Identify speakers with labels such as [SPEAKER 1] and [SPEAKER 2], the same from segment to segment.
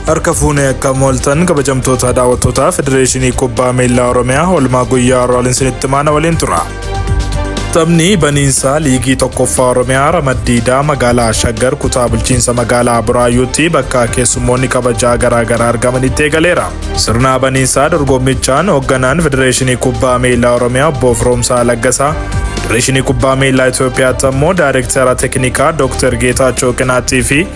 [SPEAKER 1] Harka fuunee akka mooltan kabajamtoota daawwattoota Federeeshinii Kubbaa Miilaa Oromiyaa oolmaa guyyaa Roolinsinitti maana waliin tura. Taphni Baniinsaa Liigii tokkoffaa Oromiyaa Ramaddiidhaa magaalaa Shaggar kutaa bulchiinsa magaalaa Buraayuutti bakka keessummoonni kabajaa garaagaraa argamanitti eegaleera. Sirna Baniinsaa dorgommichaan hoogganaan Federeeshinii Kubbaa Miilaa Oromiyaa obbo Firoomsaa Laggasaa, Federeeshinii Kubbaa Miilaa Itoophiyaatti ammoo Daayireektara Teeknikaa Dr. Geetaachoo Qinaattii fi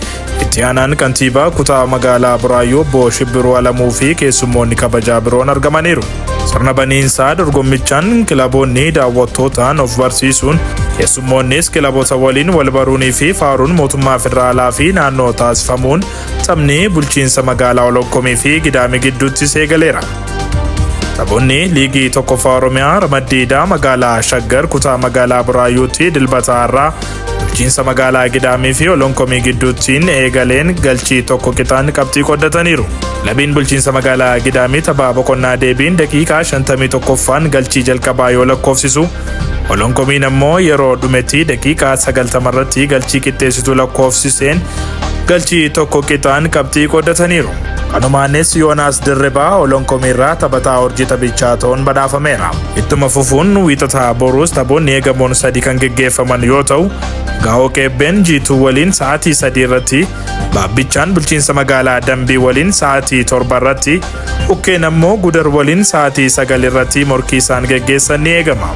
[SPEAKER 1] itti aanaan kantiibaa kutaa magaalaa Buraayuu obbo Shibbiruu Alamuu fi keessummoonni kabajaa biroon argamaniiru. Sirna Baniinsaa dorgommichaan kilaboonni daawwattootaan of barsiisuun keessummoonnis kilaboota waliin wal baruunii fi faaruun mootummaa federaalaa fi naannoo taasifamuun taphni bulchiinsa magaalaa Olokkomii fi Gidaamii gidduutti eegaleera. Taphoonni Liigii tokkoffaa Oromiyaa Ramaddiidhaa magaalaa Shaggar kutaa magaalaa Buraayuutti dilbata har'aa bulchiinsa magaalaa Gidaamii fi Olokkomii gidduuttiin eegaleen galchii tokko qixaan qabxii qoddataniiru. Labiin bulchiinsa magaalaa Gidaamii taphaa boqonnaa deebiin daqiiqaa 51ffaan galchii jalqabaa yoo lakkoofsisu, Olokkomiin ammoo yeroo dhumetti daqiiqaa 90 irratti galchii qixxeessituu lakkoofsiseen galchii tokko qixaan qabxii qoddataniiru. Kanumaanis Yoonaas Dirribaa Olokkomiirraa taphataa hojii taphichaa ta'uun badhaafameera. Ittuma fufuun wiixataa boruus taphoonni eegamoon 3 kan geggeeffaman yoo ta'u, Gaa'oo Qeebbeen Jiituu waliin sa'aatii 3 irratti, Baabbichaan bulchiinsa magaalaa Dambii waliin sa'aatii 7 irratti, Ukkeen ammoo Gudar waliin sa'aatii 9 irratti morkii isaan geggeessan ni eegama.